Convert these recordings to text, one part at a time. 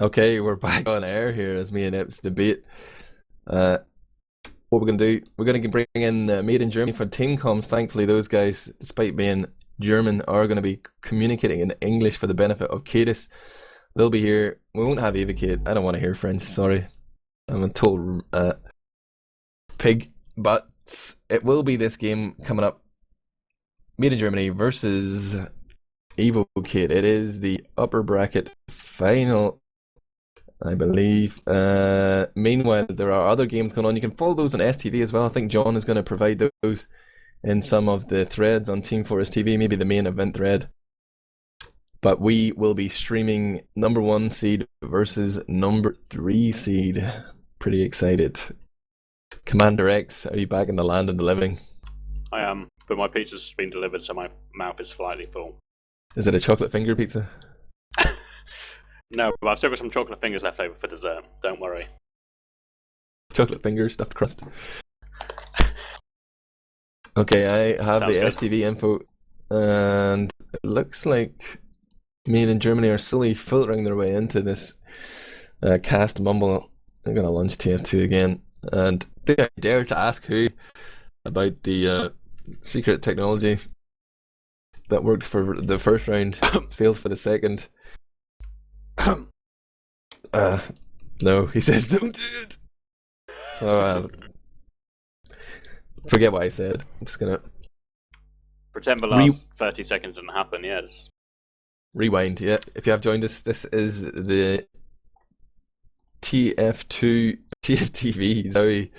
Okay, we're back on air here as me and Ips debate. Uh, what we're gonna do? We're gonna bring in Made in Germany for team comms. Thankfully, those guys, despite being German, are gonna be communicating in English for the benefit of Cadis. They'll be here. We won't have Evokate. I don't want to hear French. Sorry, I'm a total pig. But it will be this game coming up. Made in Germany versus Evokate. It is the upper bracket final, I believe. Meanwhile, there are other games going on. You can follow those on STV as well. I think John is going to provide those in some of the threads on teamfortress.tv, maybe the main event thread. But we will be streaming number 1 seed versus number 3 seed. Pretty excited. CommanderX, are you back in the land of the living? I am, but my pizza's been delivered, so my mouth is slightly full. Is it a chocolate finger pizza? No, but I've still got some chocolate fingers left over for dessert. Don't worry. Chocolate fingers, stuffed crust. Okay, I have Sounds the good. STV info, and it looks like Made in Germany are slowly filtering their way into this cast mumble. I'm gonna launch TF2 again, and do I dare to ask who about the secret technology that worked for the first round, failed for the second? No, he says don't do it. So forget what I said. I'm just gonna Pretend the last 30 seconds didn't happen, yes. rewind. Yeah, if you have joined us, this is the TFTV ZOWIE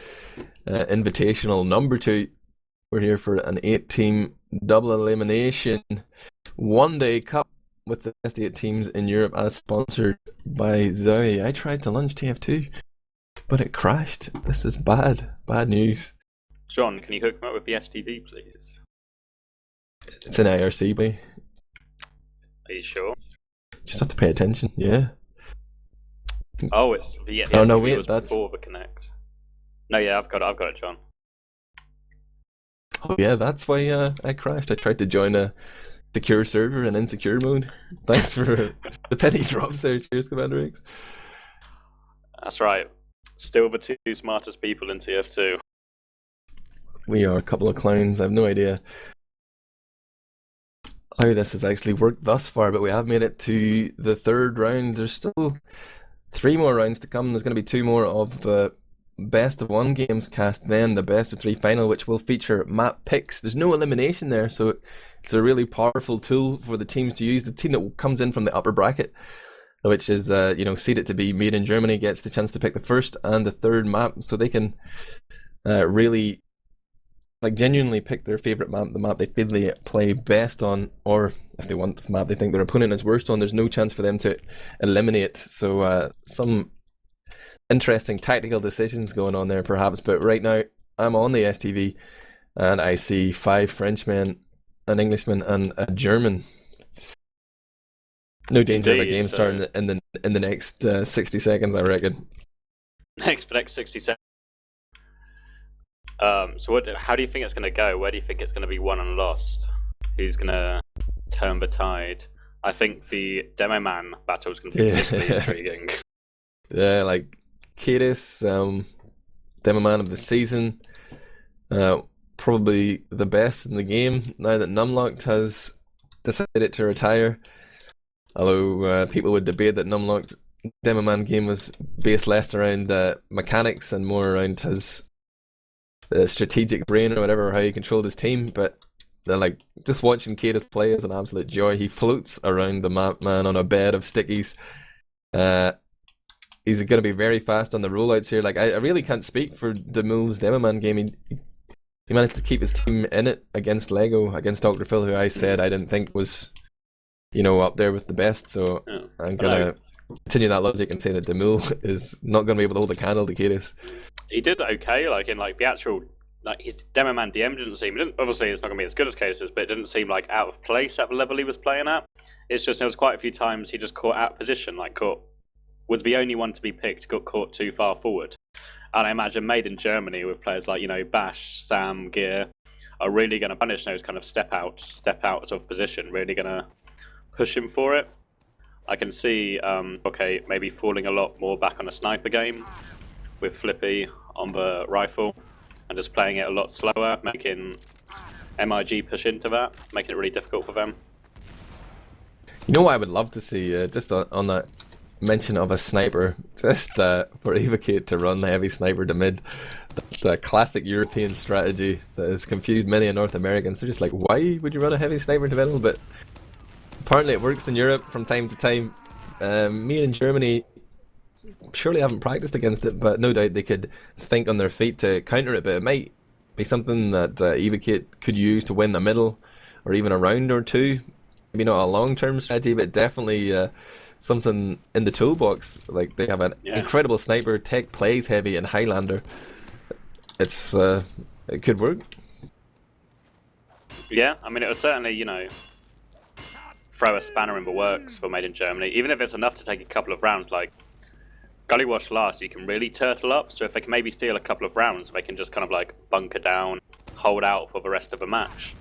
Invitational number 2. We're here for an 8-team double elimination one-day cup with the best 8 teams in Europe, as sponsored by ZOWIE. I tried to launch TF2, but it crashed. This is bad news. John, can you hook me up with the STV, please? It's an IRC, boy. Are you sure? Just have to pay attention. Yeah. Oh, it's the Oh, STV no, wait, was that's- before the Connect. No, yeah, I've got it, John. Oh yeah, that's why I crashed. I tried to join a secure server in insecure mode. Thanks for the penny drops there. Cheers, CommanderX. That's right. Still the 2 smartest people in TF2. We are a couple of clowns. I have no idea how this has actually worked thus far, but we have made it to the 3rd round. There's still 3 more rounds to come. There's going to be 2 more of the best of 1 games cast, then the best of 3 final, which will feature map picks. There's no elimination there, so it's a really powerful tool for the teams to use. The team that comes in from the upper bracket, which is seeded to be Made in Germany, gets the chance to pick the 1st and the 3rd map, so they can really genuinely pick their favorite map, the map they feel they play best on, or if they want the map they think their opponent is worst on. There's no chance for them to eliminate. So some interesting tactical decisions going on there perhaps, but right now I'm on the STV and I see 5 Frenchmen, an Englishman and a German. No danger of a game starting in the next 60 seconds, I reckon. Next 60 seconds. So how do you think it's going to go? Where do you think it's going to be won and lost? Who's going to turn the tide? I think the Demo Man battle is going to be particularly intriguing. Yeah, like Cadis, Demo Man of the season, probably the best in the game now that Numlocked has decided to retire. Although people would debate that Numlocked's Demo Man game was based less around mechanics and more around his strategic brain or whatever, how he controlled his team. But just watching Cadis play is an absolute joy. He floats around the map, man, on a bed of stickies. He's going to be very fast on the rollouts here. I really can't speak for Demul's Demoman game. He managed to keep his team in it against Lego, against Dr. Phil, who I said I didn't think was, up there with the best. So yeah, I'm going to continue that logic and say that Demul is not going to be able to hold a candle to Cadis. He did okay, in the actual, his Demo Man DM didn't seem, obviously it's not going to be as good as Cadis's, but it didn't seem out of place at the level he was playing at. It's just, there was quite a few times he just caught out of position, was the only one to be picked, got caught too far forward. And I imagine Made in Germany with players like, Bash, Sam, Gear, are really going to punish those kind of step outs of position, really going to push him for it. I can see okay, maybe falling a lot more back on a sniper game with Flippy on the rifle and just playing it a lot slower, making MIG push into that, making it really difficult for them. You know what I would love to see, just on that mention of a sniper, just for Evokate to run the heavy sniper to mid. The classic European strategy that has confused many North Americans. They're just like, why would you run a heavy sniper to middle? But apparently it works in Europe from time to time. Me in Germany surely haven't practiced against it, but no doubt they could think on their feet to counter it. But it might be something that Evokate could use to win the middle, or even a round or two. Maybe not a long-term strategy, but definitely something in the toolbox. Like, they have an incredible sniper, tech plays heavy, and Highlander. It's it could work. Yeah, I mean, it was certainly, you know, throw a spanner in the works for Made in Germany, even if it's enough to take a couple of rounds. Like Gully Wash last, you can really turtle up, so if they can maybe steal a couple of rounds, they can just kind of like bunker down, hold out for the rest of the match,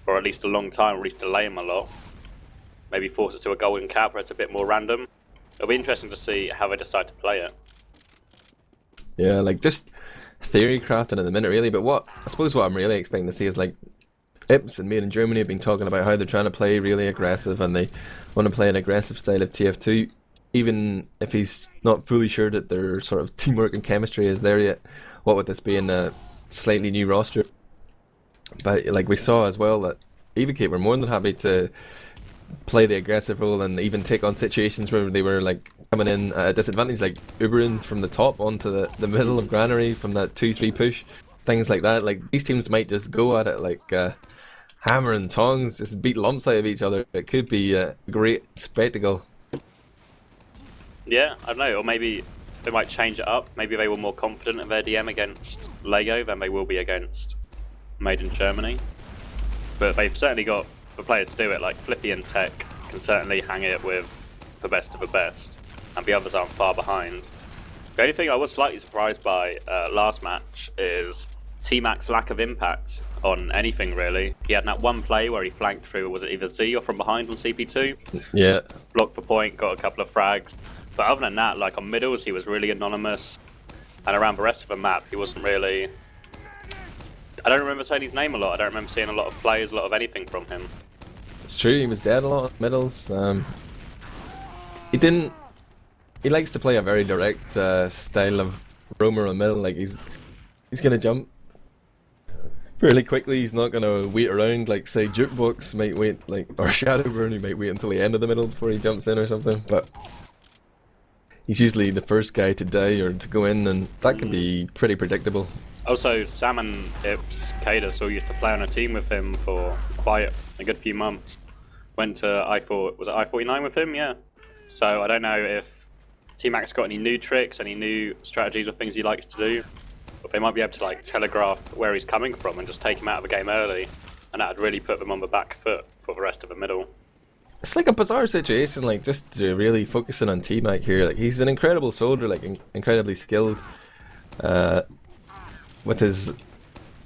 or at least a long time, or at least delay them a lot. Maybe force it to a golden cap where it's a bit more random. It'll be interesting to see how they decide to play it. Yeah, like, just theory crafting at the minute, really. But I suppose what I'm really expecting to see is, like, Ips and Made in Germany have been talking about how they're trying to play really aggressive, and they want to play an aggressive style of TF2, even if he's not fully sure that their sort of teamwork and chemistry is there yet. What with this being a slightly new roster. But like we saw as well that Evokate were more than happy to play the aggressive role and even take on situations where they were like coming in at a disadvantage, like Ubering from the top onto the middle of Granary from that 2-3 push, things like that. Like, these teams might just go at it like hammer and tongs, just beat lumps out of each other. It could be a great spectacle. Yeah, I don't know, or maybe they might change it up. Maybe they were more confident in their DM against Lego than they will be against Made in Germany. But they've certainly got the players to do it. Like Flippy and Tech can certainly hang it with the best of the best, and the others aren't far behind. The only thing I was slightly surprised by last match is T-Mac's lack of impact on anything, really. He had that one play where he flanked through, was it either Z or from behind on CP2? Yeah. Blocked for point, got a couple of frags. But other than that, like on middles, he was really anonymous. And around the rest of the map, he wasn't really... I don't remember saying his name a lot. I don't remember seeing a lot of plays, a lot of anything from him. It's true, he was dead a lot on middles. He likes to play a very direct style of roamer on middle. Like, he's gonna jump fairly quickly. He's not gonna wait around like, say, Jukebox might wait, like, or Shadowburn. He might wait until the end of the middle before he jumps in or something. But he's usually the first guy to die or to go in, and that can be pretty predictable. Also, Sam and Ips Cadus all used to play on a team with him for quite a good few months. Went to was it I-49 with him? Yeah. So I don't know if T-Mac's got any new tricks, any new strategies or things he likes to do, but they might be able to like telegraph where he's coming from and just take him out of the game early, and that would really put them on the back foot for the rest of the middle. It's like a bizarre situation, like, just to really focusing on T-Mac here. Like, he's an incredible soldier, like, incredibly skilled with his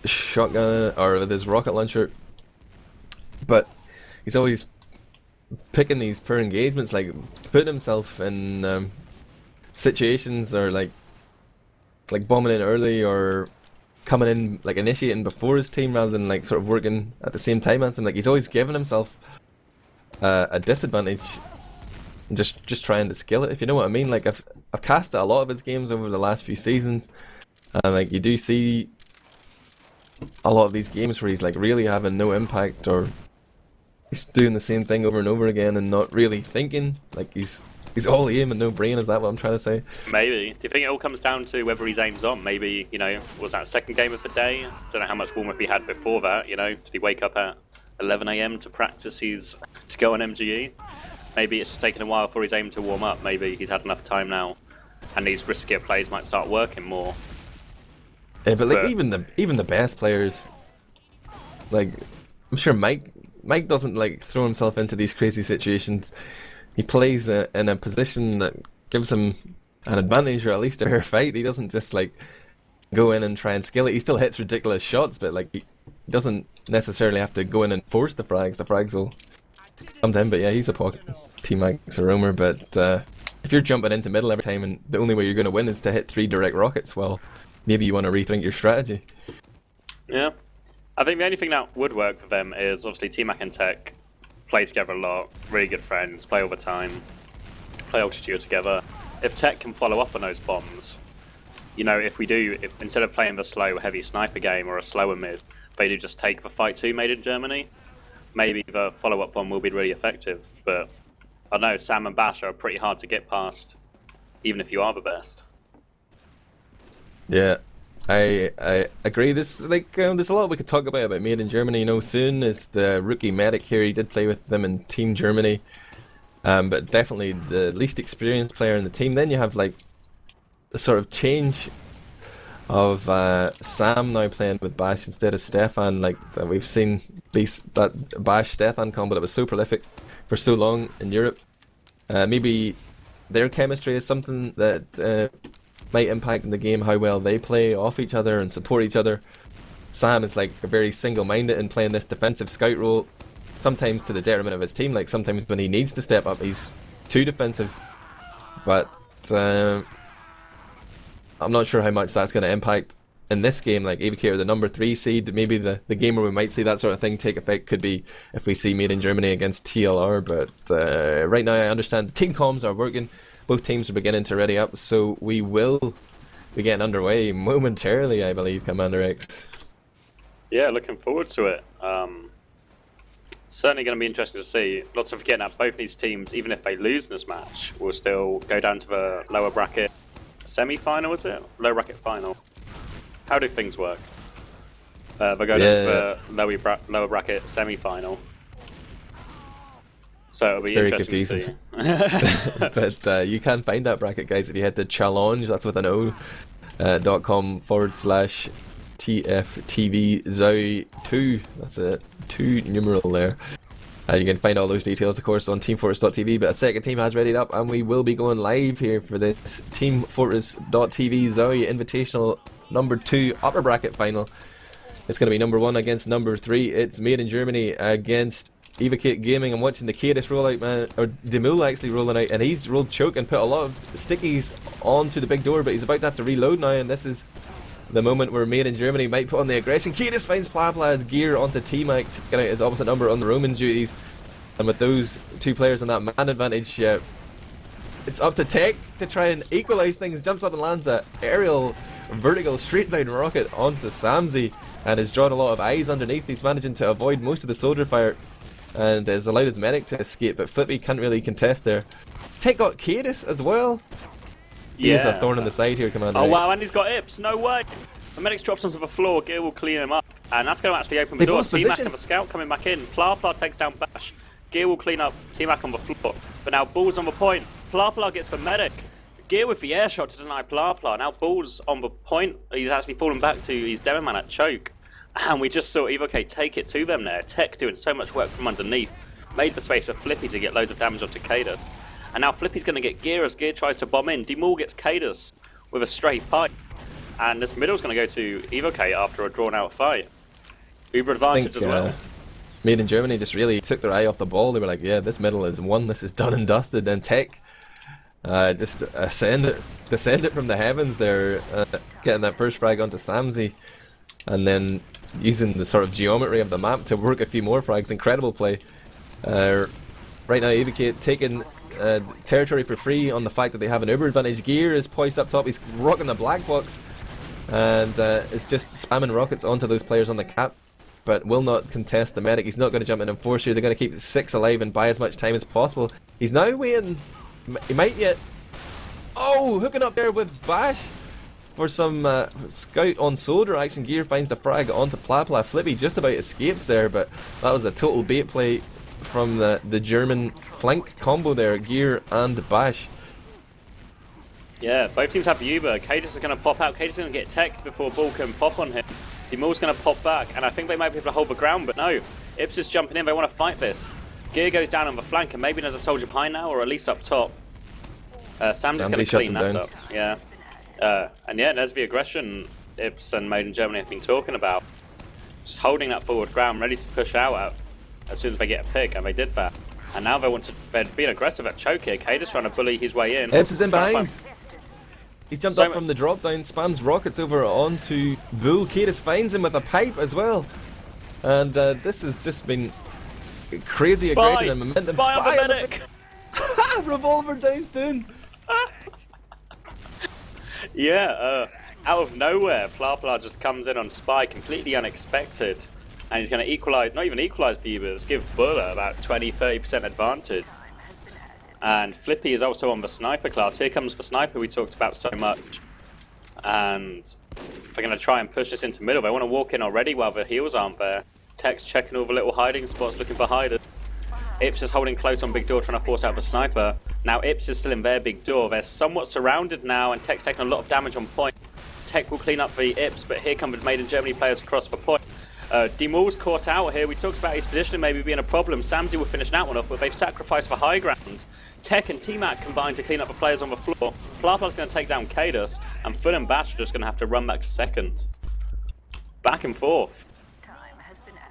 shotgun or with his rocket launcher, but he's always picking these poor engagements, like putting himself in situations or like bombing in early or coming in, like initiating before his team rather than like sort of working at the same time as him. Like, he's always giving himself a disadvantage and just trying to skill it, if you know what I mean. Like, I've casted a lot of his games over the last few seasons, and like, you do see a lot of these games where he's like really having no impact, or he's doing the same thing over and over again and not really thinking. Like, he's all aim and no brain. Is that what I'm trying to say? Maybe. Do you think it all comes down to whether his aim's on? Maybe, you know, was that second game of the day? Don't know how much warm-up he had before that, you know? Did he wake up at 11 AM to practice to go on MGE? Maybe it's just taken a while for his aim to warm up. Maybe he's had enough time now, and these riskier plays might start working more. Yeah, but like, even the best players, like, I'm sure Mike doesn't like throw himself into these crazy situations. He plays in a position that gives him an advantage, or at least a fair fight. He doesn't just like go in and try and skill it. He still hits ridiculous shots, but like, he doesn't necessarily have to go in and force the frags. The frags will come to him, but yeah, he's a pocket. T-Mac's a roamer, but if you're jumping into middle every time and the only way you're going to win is to hit 3 direct rockets, well, maybe you want to rethink your strategy. Yeah. I think the only thing that would work for them is obviously T-Mac and Tech play together a lot, really good friends, play all the time, play Altitude together. If Tech can follow up on those bombs, you know, if instead of playing the slow, heavy sniper game or a slower mid, they do just take the fight 2 made in Germany, maybe the follow-up bomb will be really effective. But I know Sam and Bash are pretty hard to get past, even if you are the best. Yeah, I agree. There's there's a lot we could talk about made in Germany. You know, Thun is the rookie medic here. He did play with them in Team Germany, but definitely the least experienced player in the team. Then you have like the sort of change of Sam now playing with Bash instead of Stefan. Like that we've seen that Bash Stefan combo that was so prolific for so long in Europe. Maybe their chemistry is something that might impact in the game, how well they play off each other and support each other. Sam is like very single-minded in playing this defensive scout role, sometimes to the detriment of his team. Like sometimes when he needs to step up, he's too defensive. But I'm not sure how much that's going to impact in this game. Like Evokate are the number 3 seed. Maybe the game where we might see that sort of thing take effect could be if we see Made in Germany against TLR. But right now I understand the team comms are working. Both teams are beginning to ready up, so we will be getting underway momentarily, I believe, CommanderX. Yeah, looking forward to it. Certainly going to be interesting to see. Lots of forgetting that both these teams, even if they lose this match, will still go down to the lower bracket semi-final, is it? Lower bracket final. How do things work? They go down to the lower bracket semi-final. So it'll be interesting to see. But you can find that bracket, guys, if you head to challenge, that's with an O, .com/TFTV ZOWIE 2. That's a 2 numeral there. You can find all those details, of course, on teamfortress.tv. But a second team has readied up, and we will be going live here for this teamfortress.tv ZOWIE Invitational number 2 upper bracket final. It's going to be number 1 against number 3. It's Made in Germany against Evokate Gaming. I'm watching the Kadis rollout, man, or Demul actually rolling out, and he's rolled choke and put a lot of stickies onto the big door, but he's about to have to reload now, and this is the moment where Made in Germany might put on the aggression. Kadis finds Plapla's gear onto T-Mac, taking out his opposite number on the Roman duties, and with those 2 players on that man advantage, it's up to Tech to try and equalise things. Jumps up and lands a aerial vertical straight down rocket onto Samzy, and has drawn a lot of eyes underneath. He's managing to avoid most of the soldier fire and has allowed his medic to escape, but Flippy can't really contest there. Tech got Kadis as well. He is a thorn in the side here, Commander. Oh wow, and he's got Ips, no way! The medic's drops onto the floor, Gear will clean him up, and that's going to actually open the door. T-Mac and the scout coming back in, Pla takes down Bash, Gear will clean up T-Mac on the floor, but now Bull's on the point, Pla gets the medic, Gear with the air shot to deny Pla, now Bull's on the point, he's actually fallen back to his demo man at choke. And we just saw Evokate take it to them there. Tech doing so much work from underneath. Made the space for Flippy to get loads of damage onto Kadis. And now Flippy's going to get Gear as Gear tries to bomb in. Demul gets Kadis with a straight pipe. And this middle's going to go to Evokate after a drawn out fight. Uber advantage as well. Made in Germany just really took their eye off the ball. They were like, yeah, this middle is won. This is done and dusted. And Tech just descend it from the heavens there. Getting that first frag onto Samzy. And then using the sort of geometry of the map to work a few more frags. Incredible play. Right now Evokate taking territory for free on the fact that they have an uber advantage. Gear is poised up top, he's rocking the black box, and it's just spamming rockets onto those players on the cap, but will not contest the medic. He's not going to jump in and force here. They're going to keep 6 alive and buy as much time as possible. He's now waiting, he might get, oh, hooking up there with Bash for some scout on soldier action. Gear finds the frag onto Pla. Flippy just about escapes there, but that was a total bait play from the German flank combo there, Gear and Bash. Yeah, both teams have the Uber. Kadis is going to pop out. Kadis is going to get Tech before Bull can pop on him. Demul's going to pop back, and I think they might be able to hold the ground, but no. Ips is jumping in. They want to fight this. Gear goes down on the flank, and maybe there's a soldier behind now, or at least up top. Sam's just going to clean that up. Yeah. And yeah, there's the aggression Ips and Made in Germany have been talking about. Just holding that forward ground, ready to push out as soon as they get a pick, and they did that. And now they're being aggressive at choke here. Kada's trying to bully his way in. Eps is in behind. He's jumped up from the drop down, spams rockets over onto Bull. Kadis finds him with a pipe as well. And this has just been crazy aggression and momentum. Spy on the medic! Revolver down thin. Yeah, out of nowhere, Pla just comes in on Spy, completely unexpected. And he's going to equalize, not even equalize for you, but give Buller about 20-30% advantage. And Flippy is also on the sniper class. Here comes the sniper we talked about so much. And if they're going to try and push this into middle, they want to walk in already while the heals aren't there. Tech's checking all the little hiding spots, looking for hiders. Ips is holding close on big door, trying to force out the sniper. Now Ips is still in their big door. They're somewhat surrounded now, and Tech's taking a lot of damage on point. Tech will clean up the Ips, but here come the Made in Germany players across for point. Demul's caught out here. We talked about his positioning maybe being a problem. Samsy will finish that one off, but they've sacrificed for high ground. Tech and T-Mac combined to clean up the players on the floor. Plapla's going to take down Kadus, and Full and Bash are just going to have to run back to second. Back and forth.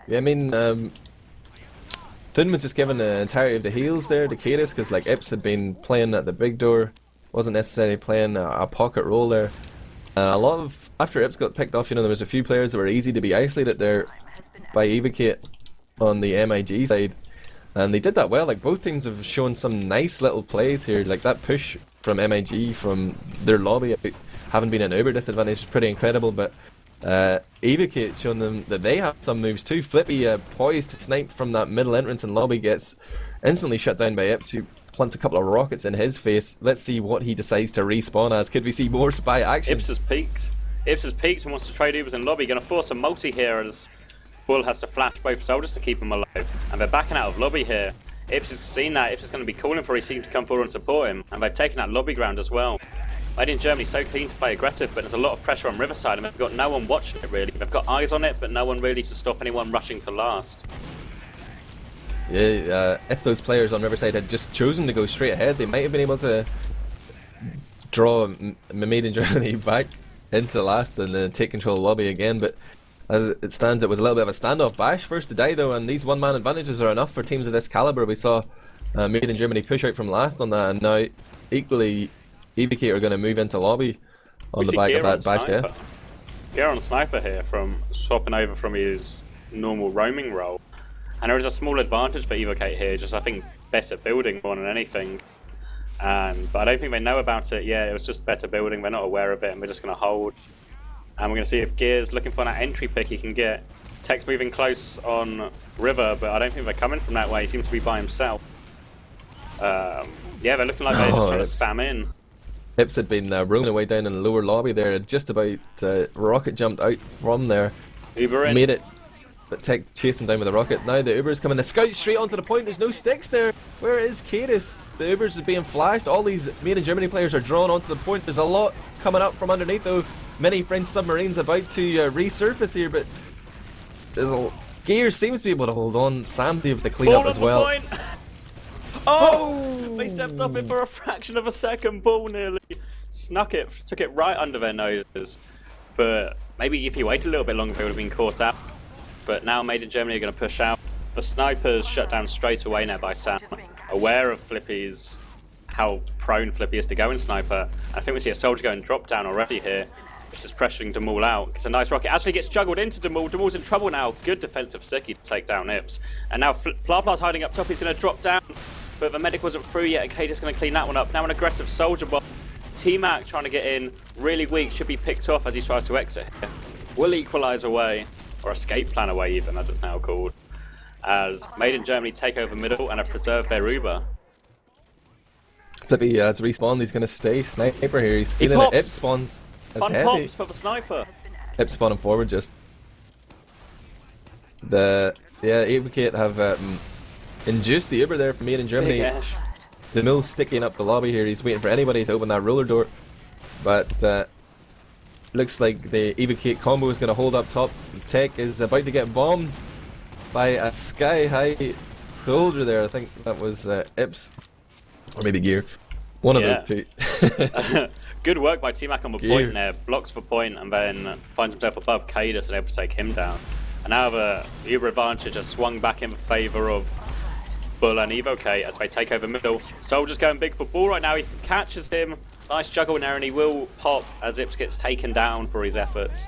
Yeah, I mean, Thun was just given the entirety of the heals there to Kadus, because like Ips had been playing at the big door, wasn't necessarily playing a pocket role there. A lot of, after Ips got picked off, you know, there was a few players that were easy to be isolated there by Evokate on the MIG side, and they did that well. Like, both teams have shown some nice little plays here, like that push from MIG from their lobby having been an uber disadvantage is pretty incredible, but Evokate showing them that they have some moves too. Flippy poised to snipe from that middle entrance, and lobby gets instantly shut down by Ips, who plants a couple of rockets in his face. Let's see what he decides to respawn as. Could we see more spy action? Ips has peaked. Ips has peaked and wants to trade Ubers in lobby. Going to force a multi here as Bull has to flash both soldiers to keep him alive. And they're backing out of lobby here. Ips has seen that. Ips is going to be calling for his team to come forward and support him. And they've taken out lobby ground as well. Made in Germany so clean to play aggressive, but there's a lot of pressure on Riverside, and they've got no one watching it really. They've got eyes on it, but no one really to stop anyone rushing to last. Yeah, if those players on Riverside had just chosen to go straight ahead, they might have been able to draw Made in Germany back into last and then take control of lobby again. But as it stands, it was a little bit of a standoff. Bash first to die though, and these one-man advantages are enough for teams of this caliber. We saw Made in Germany push out from last on that, and now equally Evokate are going to move into lobby on the back of that Bash death. Gear on Sniper here from swapping over from his normal roaming role. And there is a small advantage for Evokate here, just I think better building more than anything. But I don't think they know about it yet. It was just better building, they're not aware of it, and we're just going to hold. And we're going to see if Gear's looking for that entry pick he can get. Tech's moving close on River, but I don't think they're coming from that way. He seems to be by himself. Yeah, they're looking like they're just trying to spam in. Ips had been rolling away down in the lower lobby there, just about rocket jumped out from there. Uber in. Made it, but Tech chasing down with a rocket. Now the Uber's coming, the scout straight onto the point. There's no sticks there. Where is Kadis? The Uber's is being flashed. All these Made in Germany players are drawn onto the point. There's a lot coming up from underneath though. Many French submarines about to resurface here, but there's a Gear seems to be able to hold on. Samdi with the cleanup as well. Oh! They stepped off it for a fraction of a second. Bull nearly snuck it, took it right under their noses. But maybe if he waited a little bit longer, they would have been caught out. But now Made in Germany are going to push out. The snipers shut down straight away now by Sam, aware of Flippy's, how prone Flippy is to go in sniper. I think we see a soldier going drop down already here. This is pressuring Demul out. It's a nice rocket. Actually gets juggled into Demul. Demul's in trouble now. Good defensive sticky to take down Ips. And now Plapla's hiding up top. He's going to drop down. But the medic wasn't through yet. Akate's going to clean that one up. Now an aggressive soldier bomb. T-Mac trying to get in. Really weak. Should be picked off as he tries to exit here. Will equalize away. Or escape plan away even, as it's now called. As Made in Germany take over middle and have preserved their Uber. Flippy has respawned. He's going to stay sniper here. He's feeling it. Ip spawns. Fun heavy. pops for the sniper. Ip spawning forward just. Evokate have induced the Uber there for Made in Germany. Demul's sticking up the lobby here. He's waiting for anybody to open that roller door. But looks like the Evokate combo is going to hold up top. Tech is about to get bombed by a sky-high soldier there. I think that was Ips. Or maybe Gear. One of the two. Good work by T-Mac on the point there. Blocks for point and then finds himself above Kadus and able to take him down. And now the Uber advantage has swung back in favour of Bull and Evokate as they take over middle. Soldier's going big for Bull right now. He catches him. Nice juggle in there, and he will pop as Ips gets taken down for his efforts.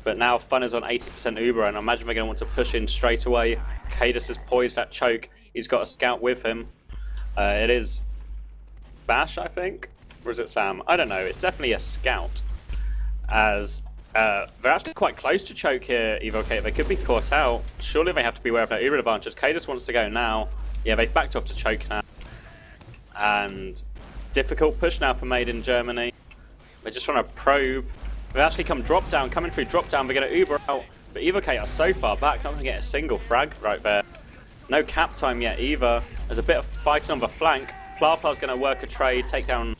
But now Fun is on 80% Uber, and I imagine they're going to want to push in straight away. Cadus is poised at choke. He's got a scout with him. It is Bash, I think? Or is it Sam? I don't know. It's definitely a scout. As they're actually quite close to choke here, Evokate. They could be caught out. Surely they have to be aware of their Uber advantage. Cadus wants to go now. Yeah, they've backed off to choke now. And difficult push now for Made in Germany. They're just trying to probe. They've actually come drop down, coming through drop down. They're going to Uber out, but Evocate are so far back, not going to get a single frag right there. No cap time yet either. There's a bit of fighting on the flank. Plapla's going to work a trade, take down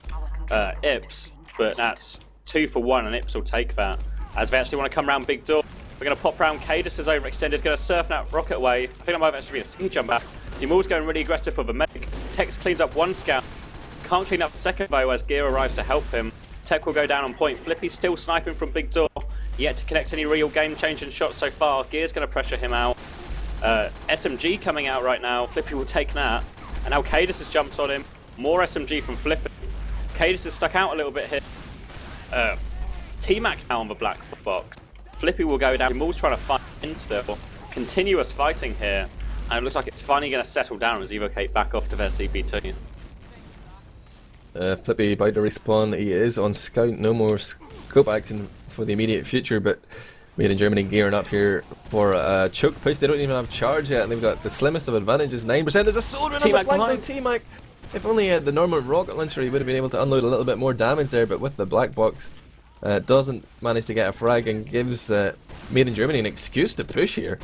Ips, but that's 2 for 1, and Ips will take that. As they actually want to come around big door. We're going to pop around. Cadus is overextended, going to surf that rocket away. I think that might actually be a ski jump back. Demul's going really aggressive for the medic. Tex cleans up one scout. Can't clean up the second though as Gear arrives to help him. Tech will go down on point. Flippy's still sniping from big door. Yet to connect any real game-changing shots so far. Gear's going to pressure him out. SMG coming out right now. Flippy will take that. And now Cadus has jumped on him. More SMG from Flippy. Cadus is stuck out a little bit here. T-Mac now on the black box. Flippy will go down. Maul's trying to fight in still. Continuous fighting here. And it looks like it's finally going to settle down as Evocate back off to their CP2. Flippy about to respawn. He is on scout. No more scope action for the immediate future, but Made in Germany gearing up here for a choke push. They don't even have charge yet, and they've got the slimmest of advantages, 9%. There's a soldier on the flank though, T-Mac. If only the normal rocket launcher, he would have been able to unload a little bit more damage there, but with the black box, doesn't manage to get a frag and gives Made in Germany an excuse to push here.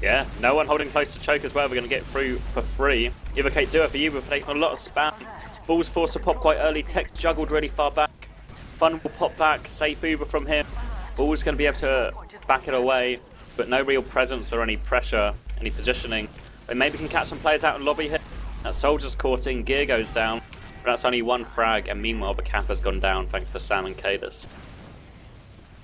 Yeah, no one holding close to choke as well. We're going to get through for free. Evocate do it for you, but taking a lot of spam. Ball's forced to pop quite early. Tech juggled really far back. Fun will pop back. Safe Uber from him. Ball's going to be able to back it away, but no real presence or any pressure, any positioning. They maybe can catch some players out in lobby here. That Soldier's caught in. Gear goes down. But that's only one frag, and meanwhile the cap has gone down thanks to Sam and Cadus.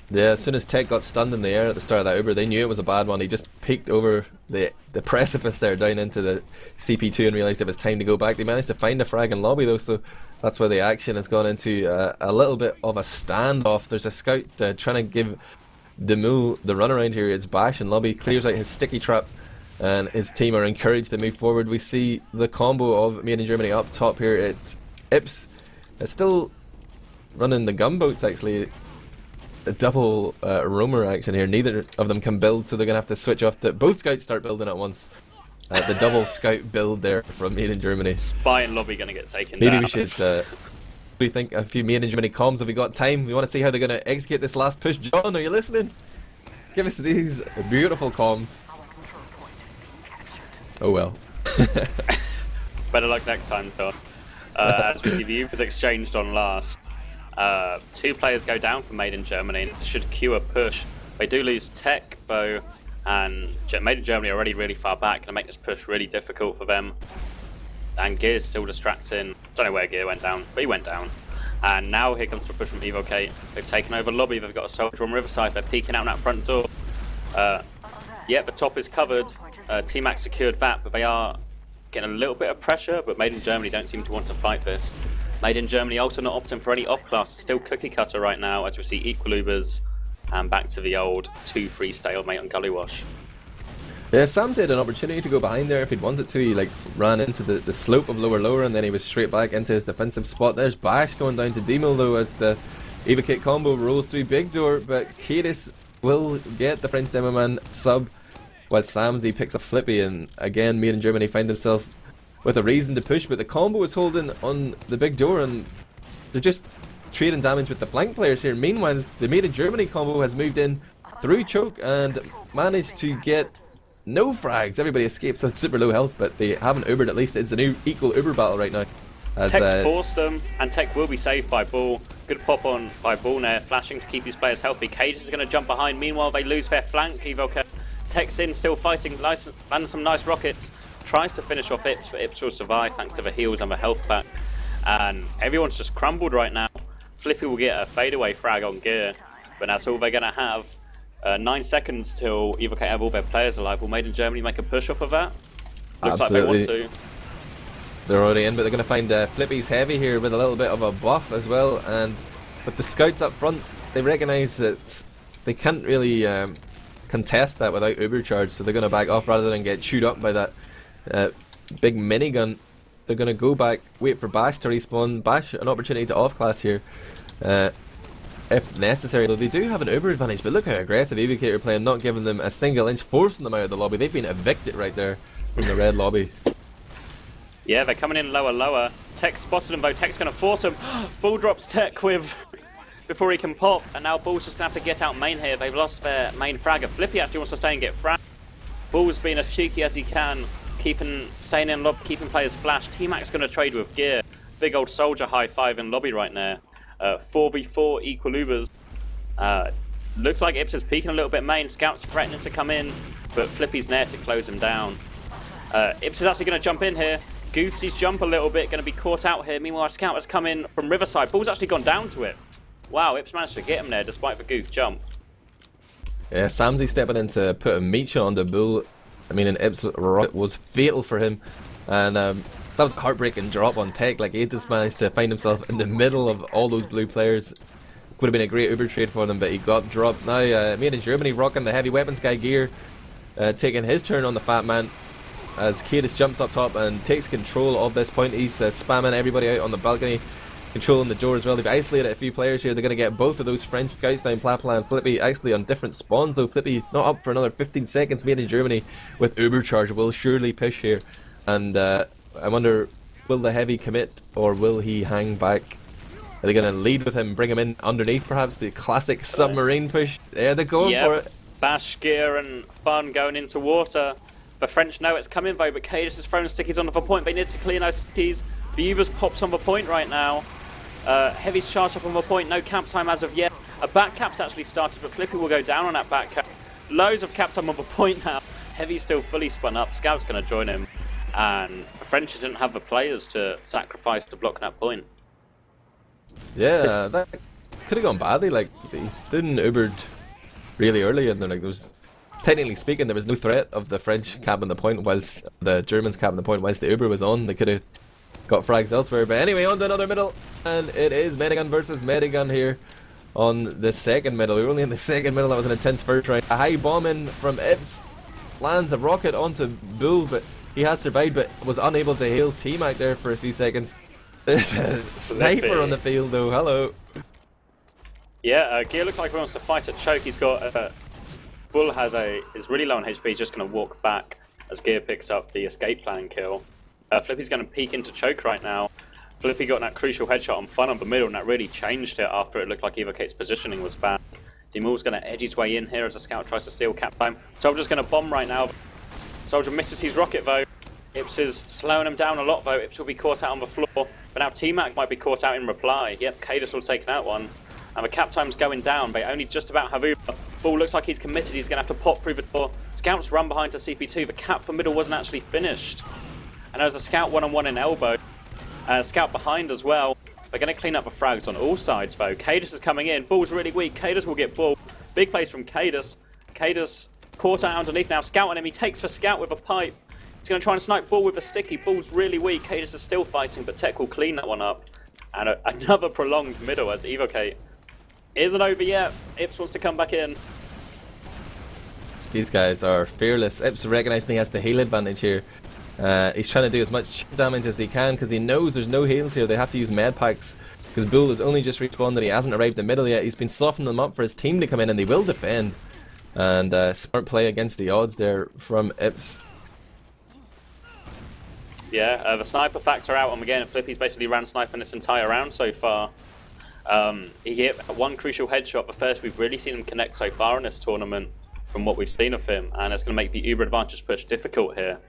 Yeah, as soon as Tech got stunned in the air at the start of that Uber, they knew it was a bad one. He just peeked over the precipice there down into the CP2 and realised it was time to go back. They managed to find a frag in lobby though, so that's where the action has gone into a little bit of a standoff. There's a scout trying to give Demul the runaround here. It's Bash in lobby, clears out his sticky trap, and his team are encouraged to move forward. We see the combo of Made in Germany up top here. It's Ips. It's still running the gunboats actually. A double roamer action here. Neither of them can build, so they're going to have to switch off to both scouts start building at once. The double scout build there from Made in Germany. Spy and lobby going to get taken Maybe down. we should rethink a few Made in Germany comms. Have we got time? We want to see how they're going to execute this last push. John, are you listening? Give us these beautiful comms. Oh well. Better luck next time, John. As we see the Ubers exchanged on last. 2 players go down for Made in Germany and should cue a push. They do lose Tech though, and Made in Germany are already really far back, and make this push really difficult for them. And Gear's still distracting. Don't know where Gear went down, but he went down. And now here comes the push from Evokate. They've taken over lobby. They've got a soldier on Riverside. They're peeking out that front door. Yeah, the top is covered. T-Mac secured that, but they are getting a little bit of pressure. But Made in Germany don't seem to want to fight this. Made in Germany also not opting for any off-class. Still cookie cutter right now as we see equal Ubers and back to the old 2-3 stalemate on Gully Wash. Yeah, Sam's had an opportunity to go behind there if he'd wanted to. He like ran into the slope of lower and then he was straight back into his defensive spot. There's Bash going down to Demil though as the Evocate combo rolls through big door, but Cadus will get the French demo man sub while Samsy picks a Flippy, and again Made in Germany find themselves with a reason to push, but the combo is holding on the big door and they're just trading damage with the flank players here. Meanwhile, the Made in Germany combo has moved in through choke and managed to get no frags. Everybody escapes on super low health, but they haven't Ubered at least. It's a new equal Uber battle right now. Tech's forced them, and Tech will be saved by Ball. Good pop on by Ball there, flashing to keep his players healthy. Cage is going to jump behind. Meanwhile, they lose their flank. Evoke Tech's in, still fighting, landing some nice rockets. Tries to finish off Ips, but Ips will survive thanks to the heals and the health pack. And everyone's just crumbled right now. Flippy will get a fadeaway frag on Gear, but that's all they're going to have. 9 seconds till Evocate have all their players alive. Will Made in Germany make a push off of that? Looks like they want to. They're already in, but they're going to find Flippy's heavy here with a little bit of a buff as well. And with the scouts up front, they recognise that they can't really contest that without Uber charge, so they're going to back off rather than get chewed up by that big minigun. They're going to go back, wait for Bash to respawn. Bash, an opportunity to off-class here if necessary, though they do have an Uber advantage. But look how aggressive Evokate are playing, not giving them a single inch, forcing them out of the lobby. They've been evicted right there from the red lobby. Yeah, they're coming in lower. Tech spotted him though. Tech's going to force him. Bull drops Tech with before he can pop, and now Bull's just going to have to get out main here. They've lost their main fragger. Flippy actually wants to stay and get frag. Bull's being as cheeky as he can, staying in lobby, keeping players flash. T-Mac's going to trade with gear. Big old soldier high five in lobby right now. 4v4 equal Ubers. Looks like Ips is peeking a little bit main. Scouts threatening to come in, but Flippy's there to close him down. Ips is actually going to jump in here. Goofs his jump a little bit, going to be caught out here. Meanwhile, Scout has come in from Riverside. Ball's actually gone down to it. Wow, Ips managed to get him there despite the goof jump. Yeah, Samsy stepping in to put a meat shot on the Bull. I mean, an Ips rocket was fatal for him. And that was a heartbreaking drop on Tech. Like, he just managed to find himself in the middle of all those blue players. Would have been a great Uber trade for them, but he got dropped. Now, Made in Germany rocking the heavy weapons guy gear, taking his turn on the Fat Man. As Cadis jumps up top and takes control of this point. He's spamming everybody out on the balcony, controlling the door as well. They've isolated a few players here. They're going to get both of those French scouts down, Plapla and Flippy, actually on different spawns though. Flippy not up for another 15 seconds. Made in Germany with Uber charge will surely push here. And I wonder, will the heavy commit or will he hang back? Are they going to lead with him, bring him in underneath perhaps? The classic submarine push. Yeah, they're going for it. Bash gear and fun going into water. The French know it's coming though, but Cadis has thrown stickies on the point. They need to clear those stickies. The Ubers pops on the point right now. Heavy's charged up on the point, no cap time as of yet. A back cap's actually started, but Flippy will go down on that back cap. Loads of cap time on the point now. Heavy's still fully spun up. Scout's going to join him. And the French didn't have the players to sacrifice to block that point. Yeah, that could have gone badly. Like, he didn't Ubered really early, and then like there was, technically speaking, there was no threat of the French capping the point whilst the Germans capping the point whilst the Uber was on. They could have got frags elsewhere. But anyway, on to another middle, and it is Medigun versus Medigun here on the second middle. We were only in the second middle. That was an intense first round. A high bomb in from Ips, lands a rocket onto Bull, but he had survived, but was unable to hail T-Mac there for a few seconds. There's a sniper on the field though. Hello. Yeah, Gear looks like he wants to fight at choke. He's got Bull is really low on HP. He's just going to walk back as Gear picks up the escape plan kill. Flippy's going to peek into choke right now. Flippy got that crucial headshot on Fun on the middle, and that really changed it after it looked like Evocate's positioning was bad. Demul's going to edge his way in here as the scout tries to steal cap time. Soldier's going to bomb right now. Soldier misses his rocket though. Ips is slowing him down a lot though. Ips will be caught out on the floor, but now T-Mac might be caught out in reply. Yep, Cadis will take that one. And the cap time's going down. They only just about have Uber. Bull looks like he's committed. He's going to have to pop through the door. Scouts run behind to CP2. The cap for middle wasn't actually finished. And there's a scout one-on-one in elbow. Scout behind as well. They're going to clean up the frags on all sides though. Cadis is coming in. Bull's really weak. Cadis will get Bull. Big plays from Cadis. Cadis caught out underneath now. Scout on him. He takes the scout with a pipe. He's going to try and snipe Bull with a sticky. Bull's really weak. Cadis is still fighting, but Tech will clean that one up. And another prolonged middle as Evokate isn't over yet. Ips wants to come back in. These guys are fearless. Ips recognizing he has the heal advantage here. He's trying to do as much damage as he can because he knows there's no heals here. They have to use med packs because Bull has only just respawned and he hasn't arrived in the middle yet. He's been softening them up for his team to come in and they will defend. And smart play against the odds there from Ips. Yeah, the sniper factor out on again. Flippy's basically ran sniping this entire round so far. He hit one crucial headshot, the first we've really seen him connect so far in this tournament from what we've seen of him, and it's going to make the Uber advantage push difficult here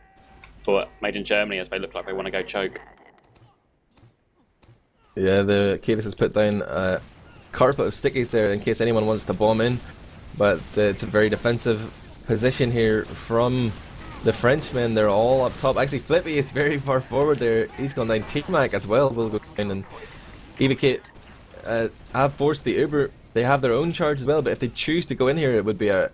for Made in Germany as they look like they want to go choke. Yeah, the Cadis has put down a carpet of stickies there in case anyone wants to bomb in, but it's a very defensive position here from the Frenchmen. They're all up top. Actually, Flippy is very far forward there. He's gone down. T-Mac as well will go down, and Evokate have forced the Uber. They have their own charge as well, but if they choose to go in here, it would be a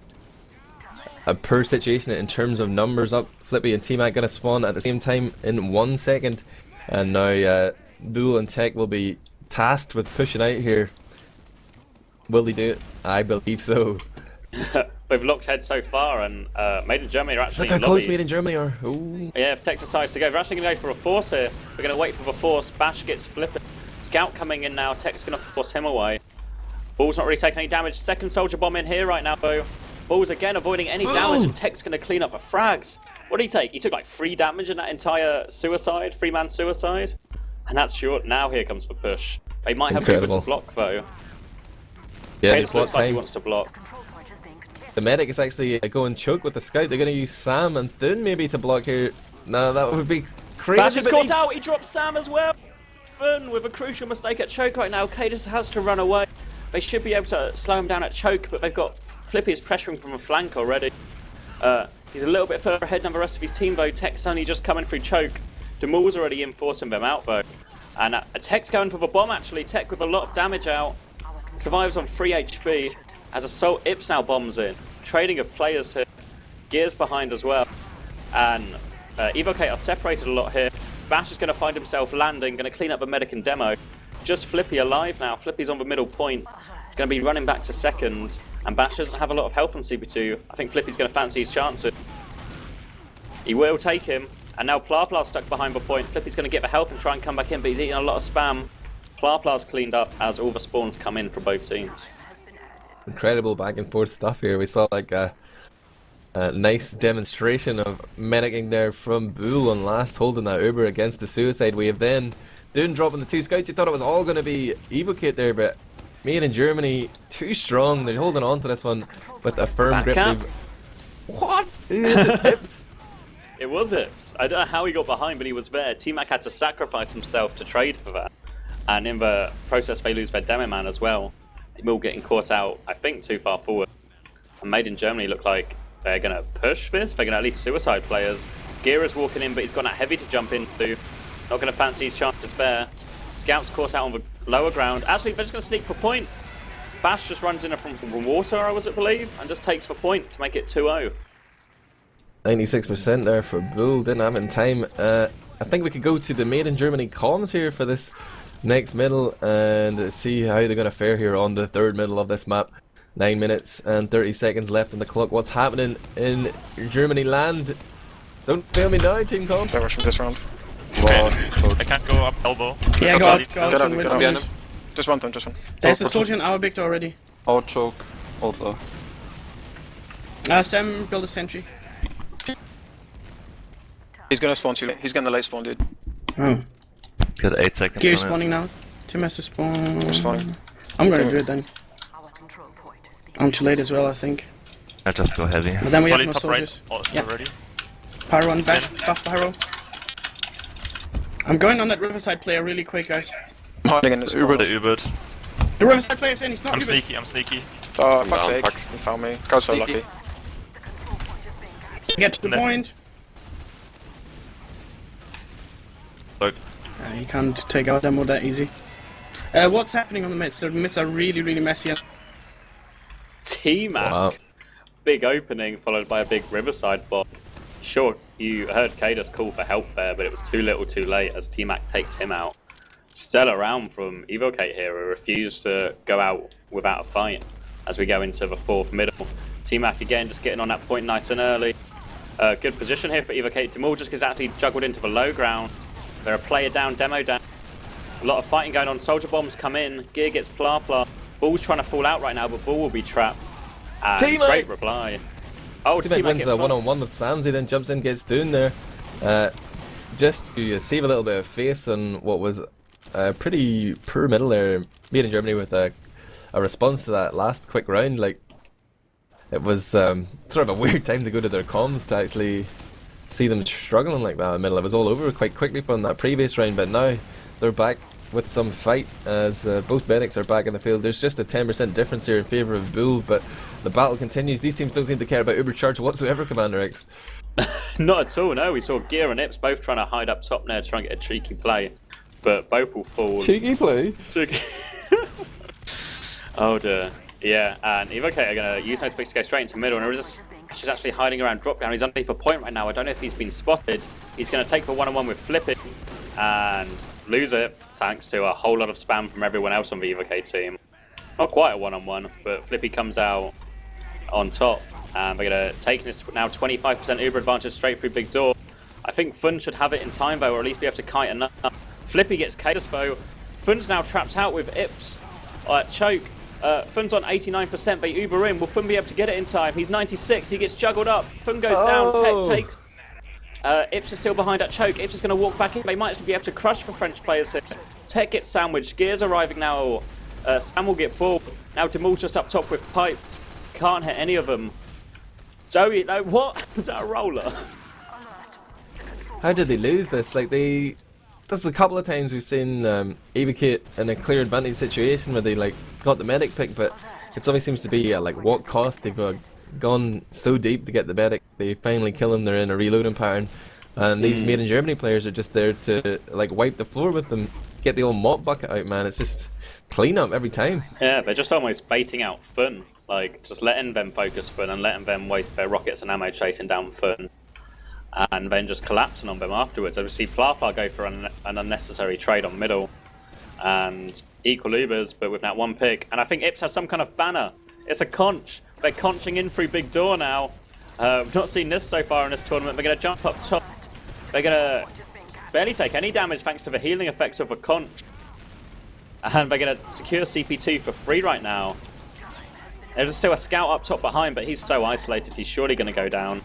a poor situation in terms of numbers up. Flippy and T-Mac gonna spawn at the same time in 1 second, and now Bull and Tech will be tasked with pushing out here. Will they do it? I believe so. They've locked head so far, and Made in Germany are actually Look in how close lobby. Made in Germany are. Ooh. Yeah, if Tech decides to go, they're actually going to go for a force here. We're going to wait for the force. Bash gets flipped. Scout coming in now. Tech's going to force him away. Bull's not really taking any damage. Second soldier bomb in here right now, though. Bull's again avoiding any damage, and Tech's going to clean up the frags. What did he take? He took like 3 damage in that entire suicide, 3-man suicide. And that's short. Now here comes the push. They might have people to block, though. Yeah, Cadus looks like he wants to block. The medic is actually going choke with the scout. They're going to use Sam and Thun maybe to block here. No, that would be crazy. Bash is caught out. He drops Sam as well. Thun with a crucial mistake at choke right now. Cadus has to run away. They should be able to slow him down at choke, but they've got Flippy is pressuring from a flank already. He's a little bit further ahead than the rest of his team though. Tech's only just coming through choke. Demul's already enforcing them out though. And Tech's going for the bomb actually. Tech with a lot of damage out. Survives on 3 HP. As Assault Ips now bombs in. Trading of players here. Gears behind as well. And Evokate are separated a lot here. Bash is going to find himself landing. Going to clean up the medic and demo. Just Flippy alive now. Flippy's on the middle point. Going to be running back to second. And Bash doesn't have a lot of health on CP2. I think Flippy's going to fancy his chances. He will take him. And now Plapla's stuck behind the point. Flippy's going to get the health and try and come back in, but he's eating a lot of spam. Plapla's cleaned up as all the spawns come in for both teams. Incredible back and forth stuff here. We saw like a nice demonstration of medicing there from Bull on last, holding that Uber against the suicide wave. Then Dune dropping the 2 scouts. You thought it was all going to be Evokate there, but Made in Germany too strong. They're holding on to this one with a firm grip. What? Who is it? Ips? It was Ips. I don't know how he got behind, but he was there. T-Mac had to sacrifice himself to trade for that. And in the process, they lose their demo man as well. Demul getting caught out, I think, too far forward. And Made in Germany look like they're going to push this. They're going to at least suicide players. Gira's walking in, but he's got that heavy to jump into. Not going to fancy his chances there. Scouts caught out on the lower ground. Actually, they're just going to sneak for point. Bash just runs in from water, I believe, and just takes for point to make it 2-0. 96% there for Bull. Didn't have it in time. I think we could go to the Made in Germany comms here for this next middle and see how they're going to fare here on the third middle of this map. 9 minutes and 30 seconds left on the clock. What's happening in Germany land? Don't fail me now, team comms. They're rushing this round. I can't go up elbow. Yeah, go out Get from window. behind him. Just run them, just run. There's a soldier in our victor already. I'll choke. Also. Sam, build a sentry. He's gonna spawn too late. He's gonna late spawn, dude. Oh. Got 8 seconds. Gear on it. spawning now. Tim has to spawn. Spawning. I'm gonna do it then. I'm too late as well, I think. I just go heavy. But then we have Solid no top soldiers. right Yeah. already. Pyro on bash, buff Pyro. I'm going on that Riverside player really quick, guys. I'm hiding in this The Uber. Ubert. The Riverside player's in, he's not I'm Uber. sneaky, I'm sneaky. Oh, fuck's down, sake. fuck. He found me. God, so lucky. Get to the No. point. Look, You can't take out demo that easy. What's happening on the mids? The mids are really, really messy. T-Mac. Wow. Big opening followed by a big Riverside bomb. Sure, you heard Cadus call for help there, but it was too little too late as T-Mac takes him out. Stellar round from Evokate here, who refused to go out without a fight as we go into the fourth middle. T-Mac again just getting on that point nice and early. Good position here for Evokate. Demul just gets actually juggled into the low ground. They're a player down, demo down. A lot of fighting going on. Soldier bombs come in. Gear gets Pla. Bull's trying to fall out right now, but Bull will be trapped. And T-Mac! great reply. Oh, T-Mac T-Mac wins get a front. one-on-one with Samsey, then jumps in, gets Dune there. Just to save a little bit of face on what was a pretty poor middle there. Made in Germany with a response to that last quick round. Like, it was sort of a weird time to go to their comms to actually see them struggling like that in the middle. It was all over quite quickly from that previous round, but now they're back with some fight as both medics are back in the field. There's just a 10% difference here in favour of Bull, but the battle continues. These teams don't seem to care about Uber Charge whatsoever, CommanderX. Not at all, no. We saw Gear and Ips both trying to hide up top there, trying to get a cheeky play, but both will fall. Cheeky play. Oh dear. Yeah, and Evokate are going to use no space to go straight into middle, and there is He's actually hiding around drop down. He's underneath a point right now. I don't know if he's been spotted. He's going to take the one-on-one with Flippy and lose it thanks to a whole lot of spam from everyone else on the Evokate team. Not quite a one-on-one, but Flippy comes out on top. And they're going to take this now 25% Uber advantage straight through Big Door. I think Fun should have it in time though, or at least be able to kite enough. Flippy gets Cadus though. Fun's now trapped out with Ips. Choke. Fun's on 89%, they Uber in. Will Fun be able to get it in time? He's 96, he gets juggled up. Fun goes down, Tech takes. Ips is still behind at Choke. Ips is going to walk back in. They might actually be able to crush for French players here. Tech gets sandwiched. Gears arriving now. Sam will get balled. Now Demul's just up top with pipes. Can't hit any of them. Zowie, no, what? Was that a roller? How did they lose this? Like This is a couple of times we've seen Evokate in a clear advantage situation where they like got the medic pick, but it always seems to be like what cost. They've gone so deep to get the medic, they finally kill him, they're in a reloading pattern, and these Made in Germany players are just there to like wipe the floor with them, get the old mop bucket out, man. It's just clean up every time. Yeah, they're just almost baiting out Fun, like just letting them focus Fun and letting them waste their rockets and ammo chasing down Fun. And then just collapsing on them afterwards. Obviously, Pla go for an unnecessary trade on middle and equal Ubers, but with that one pick. And I think Ips has some kind of banner. It's a conch. They're conching in through Big Door now. We've not seen this so far in this tournament. They're going to jump up top. They're going to barely take any damage thanks to the healing effects of a conch. And they're going to secure CP2 for free right now. There's still a scout up top behind, but he's so isolated, he's surely going to go down.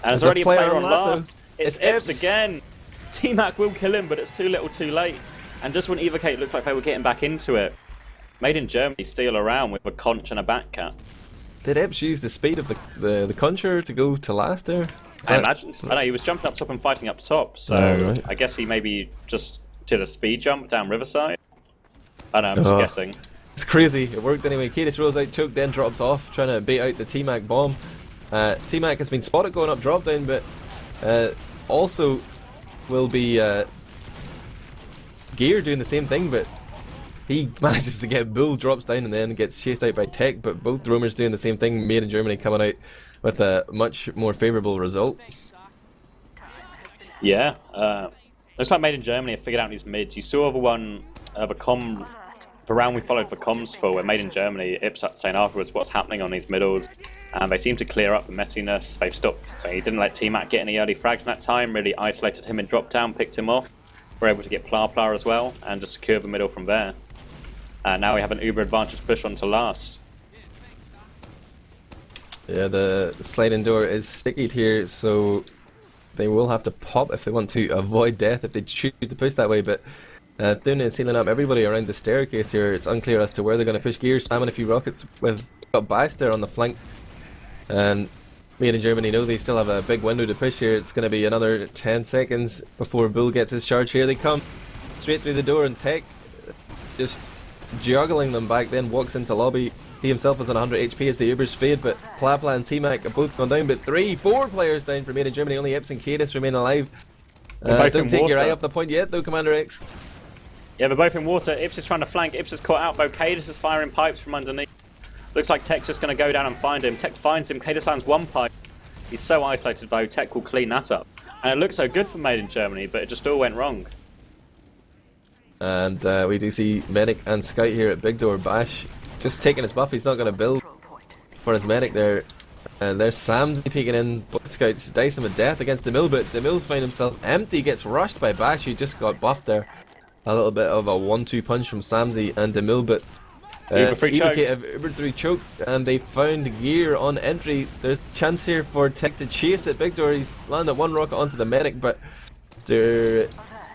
And there's already a player on last. It's Ips again. T-Mac will kill him, but it's too little too late. And just when Evokate looked like they were getting back into it, Made in Germany steal around with a conch and a backcat. Did Ips use the speed of the concher to go to last there? I imagine. I know, he was jumping up top and fighting up top, so right. I guess he maybe just did a speed jump down Riverside. I don't know, I'm just guessing. It's crazy. It worked anyway. Cadus rolls out, Choke, then drops off, trying to bait out the T-Mac bomb. T-Mac has been spotted going up drop down, but also will be Gear doing the same thing, but he manages to get Bull, drops down, and then gets chased out by Tech. But both roamers doing the same thing, Made in Germany coming out with a much more favourable result. Yeah, looks like Made in Germany have figured out these mids. You saw the round we followed for comms for, where Made in Germany, Ips saying afterwards what's happening on these middles. And they seem to clear up the messiness. They've stopped. They didn't let T-Mac get any early frags in that time, really isolated him in drop down, picked him off. We're able to get Pla as well, and just secure the middle from there. And now we have an Uber advantage push on to last. Yeah, the sliding door is stickied here, so they will have to pop if they want to avoid death, if they choose to push that way. But Thune is sealing up everybody around the staircase here. It's unclear as to where they're going to push Gear, spamming a few rockets with got Bash there on the flank. And Made in Germany know they still have a big window to push here. It's going to be another 10 seconds before Bull gets his charge. Here they come, straight through the door, and Tech just juggling them back, then walks into lobby. He himself is on 100 HP as the Ubers fade, but Pla and T-Mac have both gone down, but 4 players down for Made in Germany. Only Ips and Cadus remain alive. Don't take your eye off the point yet though, CommanderX. Yeah, they're both in water. Ips is trying to flank. Ips is caught out though. Cadus is firing pipes from underneath. Looks like Tech's just going to go down and find him. Tech finds him. Cadus lands one pipe. He's so isolated though. Tech will clean that up. And it looks so good for Made in Germany, but it just all went wrong. And we do see Medic and Scout here at Big Door. Bash just taking his buff. He's not going to build for his Medic there. And there's Samsy peeking in. Both Scouts dice him with death against Demil, but Demil finds himself empty. Gets rushed by Bash, who just got buffed there. A little bit of a 1-2 punch from Samsy and Demil, but Evokate have Ubered through Choke, and they found Gear on entry. There's a chance here for Tech to chase at Big Door. He's landed one rocket onto the Medic, but there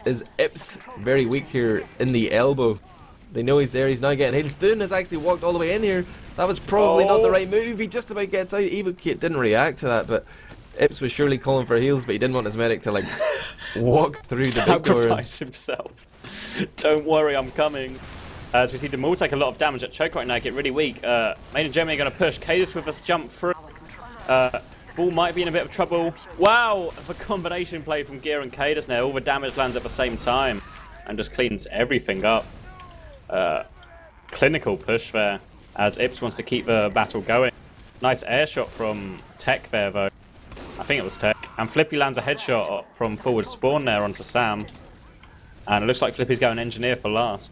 is Ips very weak here in the elbow. They know he's there, he's now getting hit. Thune has actually walked all the way in here. That was probably not the right move. He just about gets out. Evokate didn't react to that, but Ips was surely calling for heals, but he didn't want his Medic to like walk through the Big Door. Sacrifice himself. Don't worry, I'm coming. As we see Demul take a lot of damage at Choke right now, get really weak. Made in Germany are going to push. Cadus with us jump through. Bull might be in a bit of trouble. Wow, the combination play from Gear and Cadus now. All the damage lands at the same time and just cleans everything up. Clinical push there as Ips wants to keep the battle going. Nice air shot from Tech there, though. I think it was Tech. And Flippy lands a headshot from forward spawn there onto Sam. And it looks like Flippy's going engineer for last.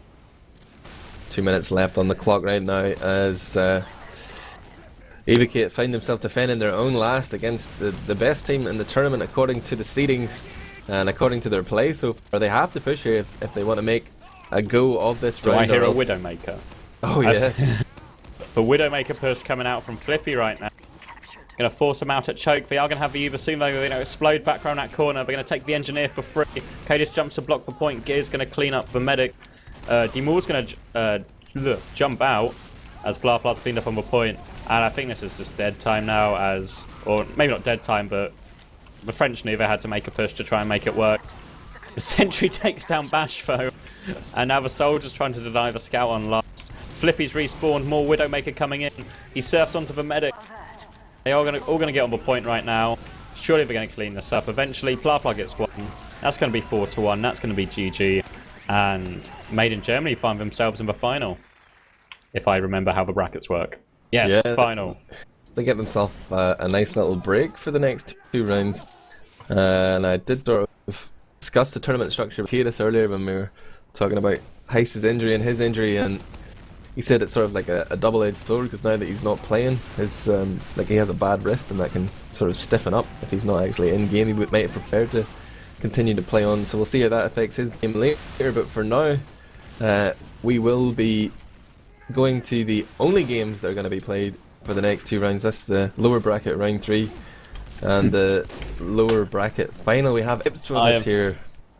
2 minutes left on the clock right now as Evokate find themselves defending their own last against the best team in the tournament according to the seedings and according to their play so far. They have to push here if they want to make a go of this Do round. I hear a else... Widowmaker? Oh yeah. The Widowmaker push coming out from Flippy right now. Gonna force them out at choke. They are gonna have the Uber soon though. They're gonna explode back around that corner. They're gonna take the engineer for free. Cadis jumps to block the point. Gear's gonna clean up the medic. Demor's gonna jump out as Blarplar's cleaned up on the point. And I think this is just dead time now or maybe not dead time, but the French knew they had to make a push to try and make it work. The sentry takes down Bash though. And now the soldier's trying to deny the scout on last. Flippy's respawned, more Widowmaker coming in. He surfs onto the medic. They are all gonna get on the point right now. Surely they're gonna clean this up. Eventually, Blarplar gets one. That's gonna be 4-1. That's gonna be GG. And Made in Germany find themselves in the final. If I remember how the brackets work. Yes, Yeah. final. They get themselves a nice little break for the next 2 rounds. And I did sort of discuss the tournament structure with Kiedis earlier when we were talking about Heiss's injury and his injury, and he said it's sort of like a double-edged sword because now that he's not playing, it's like he has a bad wrist and that can sort of stiffen up if he's not actually in game. He might have prepared to continue to play on, so we'll see how that affects his game later. But for now, we will be going to the only games that are going to be played for the next 2 rounds. That's the lower bracket round 3 and the lower bracket final. We have Ipswich here.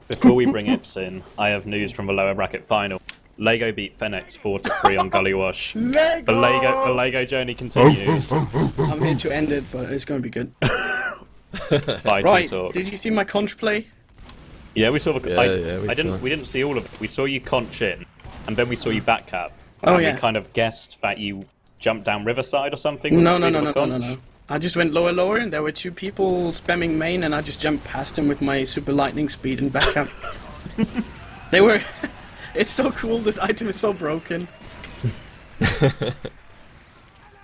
Before we bring Ips in, I have news from the lower bracket final. Lego beat Phoenix 4-3 on Gully Wash. The Lego journey continues. I'm here to end it, but it's gonna be good. Fighting talk. Did you see my conch play? Yeah, we saw the. Yeah, we didn't see all of it. We saw you conch in, and then we saw you back cap. Oh and yeah. We kind of guessed that you jumped down Riverside or something. With No, the speed no, of no, a no, no, conch. no. I just went lower, and there were 2 people spamming main, and I just jumped past them with my super lightning speed and back up. They were. It's so cool. This item is so broken.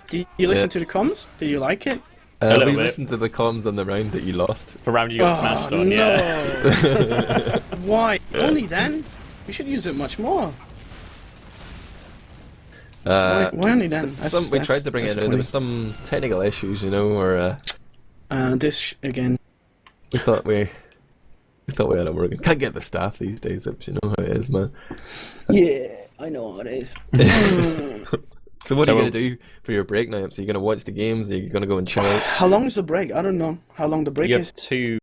Did you listen to the comms? Did you like it? A little We bit. listened to the comms on the round that you lost. For round you got smashed on, no. yeah. Why? Only then? We should use it much more. Why only then? We tried to bring it in. There was some technical issues, you know, or Again. we thought we had it working. Can't get the staff these days, Ips, you know how it is, man. Yeah, I know how it is. So what are you going to do for your break now, Ips? Are you going to watch the games? Are you going to go and chill out? How long is the break? I don't know how long the break You is. have 2.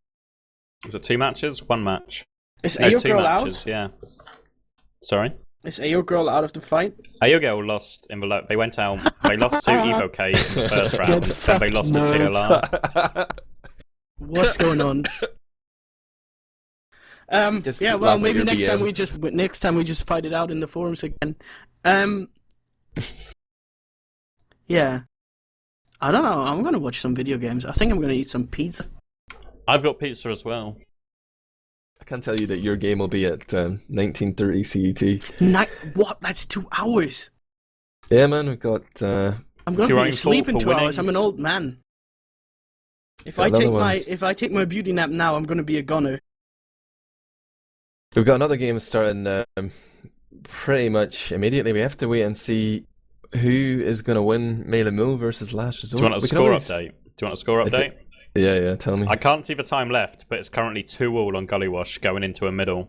Is it 2 matches? 1 match. Is No, Ayo 2 Girl matches. out? Yeah. Sorry. Is Ayo Girl out of the fight? Ayo lost in the they went out. They lost to Evokate in the first round. Then they lost to TLR. What's going on? Just yeah, laugh well, at maybe your next BM. time we just fight it out in the forums again. Yeah. I don't know. I'm gonna watch some video games. I think I'm gonna eat some pizza. I've got pizza as well. I can tell you that your game will be at 19:30 CET. What? That's 2 hours. Yeah, man, we've got. I'm It's gonna your be own asleep fault in for 2 hours. winning. I'm an old man. If Got I another take one. my beauty nap now, I'm gonna be a gunner. We've got another game starting pretty much immediately. We have to wait and see who is going to win Mail and Mill versus Last Resort. Do you want a We can score always- update? Do you want a score update? Yeah, tell me. I can't see the time left, but it's currently 2-2 on Gully Wash going into a middle.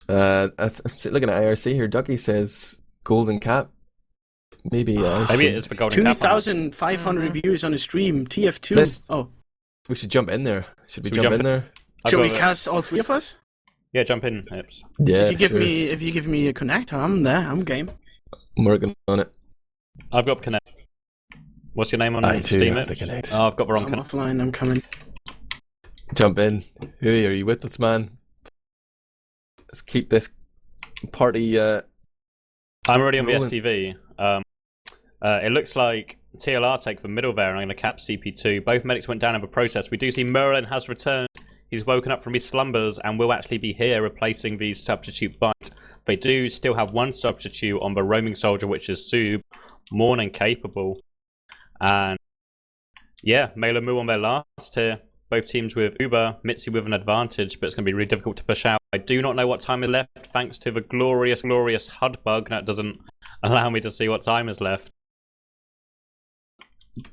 I'm looking at IRC here. Ducky says Golden Cap. Maybe Maybe it is for Golden Cap. 2,500 views on the stream. TF2. Let's- Oh, we should jump in there. Should we Should we jump jump in there? I've should we got a- cast all 3 of us? Yeah, jump in, Hips. Yeah, If you sure. give me a connect, I'm there. I'm game. I'm working on it. I've got Connect. What's your name on I too Steam? have to Hips? Connect. Oh, I've got the wrong I'm Connect. offline. I'm coming. Jump in. Huey, are you with us, man? Let's keep this party. I'm already on the Rolling. STV. It looks like TLR take the middle there, and I'm going to cap CP2. Both medics went down in the process. We do see Merlin has returned. He's woken up from his slumbers and will actually be here replacing these substitute bites. They do still have 1 substitute on the roaming soldier, which is Sub, more than capable. And yeah, Mela Moo on their last here. Both teams with Uber, Mitzi with an advantage, but it's going to be really difficult to push out. I do not know what time is left, thanks to the glorious, glorious HUD bug that doesn't allow me to see what time is left.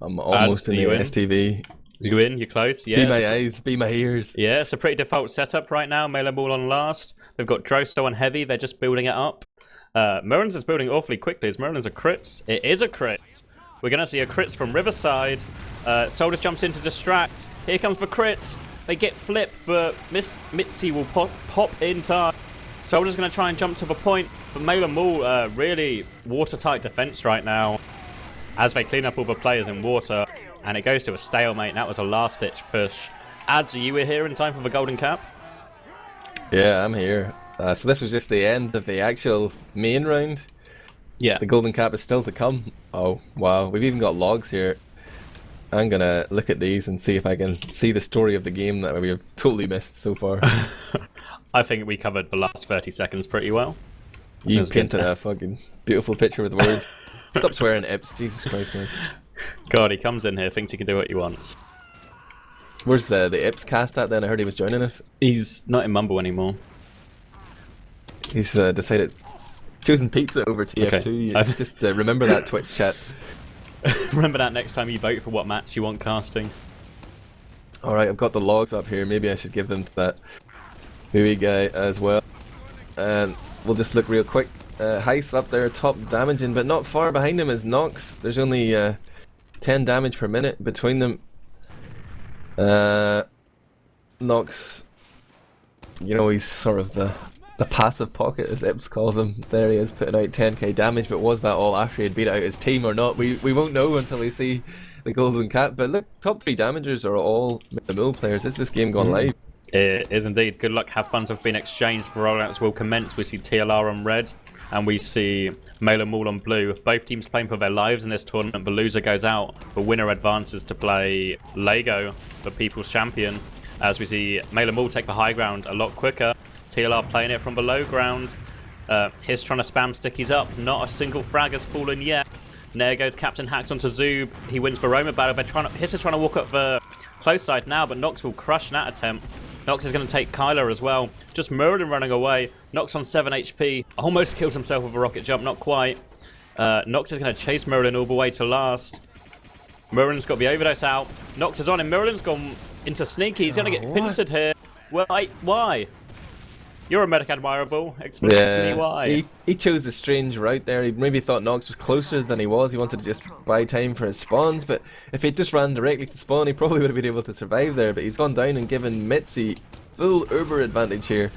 I'm almost in the STV. You in? You close? Yeah. Be my eyes, be my ears. Yeah, it's a pretty default setup right now. Mela Moo on last. They've got Drosto on heavy. They're just building it up. Merlin's is building awfully quickly. Is Merlin's a crit? It is a crit. We're going to see a crits from Riverside. Soldiers jumps in to distract. Here comes the crits. They get flipped, but Mitzi will pop in time. Soldier's going to try and jump to the point, but Mela Moo really watertight defense right now as they clean up all the players in water, and it goes to a stalemate. That was a last-ditch push. Ads, you were here in time for the golden cap? Yeah, I'm here. So this was just the end of the actual main round. Yeah. The golden cap is still to come. Oh, wow. We've even got logs here. I'm gonna look at these and see if I can see the story of the game that we have totally missed so far. I think we covered the last 30 seconds pretty well. You painted a fucking beautiful picture with words. Stop swearing, Ips. Jesus Christ, man. God, he comes in here, thinks he can do what he wants. Where's the Ips cast at then? I heard he was joining us. He's not in Mumble anymore. He's decided... choosing pizza over TF2. Okay. Just remember that Twitch chat. Remember that next time you vote for what match you want casting. Alright, I've got the logs up here. Maybe I should give them to that huhy guy as well. And we'll just look real quick. Heist up there, top damaging, but not far behind him is Nox. There's only 10 damage per minute between them. Nox, you know, he's sort of the passive pocket, as Ips calls him. There he is, putting out 10k damage, but was that all after he had beat out his team or not? We won't know until we see the golden cap. But look, top 3 damagers are all the mill players. Is this game gone live? It is indeed. Good luck. Have funds have been exchanged. The rollouts will commence. We see TLR on red, and we see Mela Moo on blue. Both teams playing for their lives in this tournament. The loser goes out. The winner advances to play Lego, the People's Champion. As we see Mela Moo take the high ground a lot quicker. TLR playing it from the low ground. Hiss trying to spam stickies up. Not a single frag has fallen yet. There goes Captain Hacks onto Zoob. He wins the Roma battle. Hiss is trying to walk up the close side now, but Nox will crush that attempt. Nox is going to take Kyler as well. Just Merlin running away. Nox on 7 HP. Almost killed himself with a rocket jump, not quite. Nox is going to chase Merlin all the way to last. Merlin's got the overdose out. Nox is on him. Merlin's gone into sneaky. He's going to get pincered here. Why? You're a medic, Admirable. Explain to me why. He chose a strange route there. He maybe thought Nox was closer than he was. He wanted to just buy time for his spawns, but if he just ran directly to spawn, he probably would have been able to survive there. But he's gone down and given Mitzi full Uber advantage here.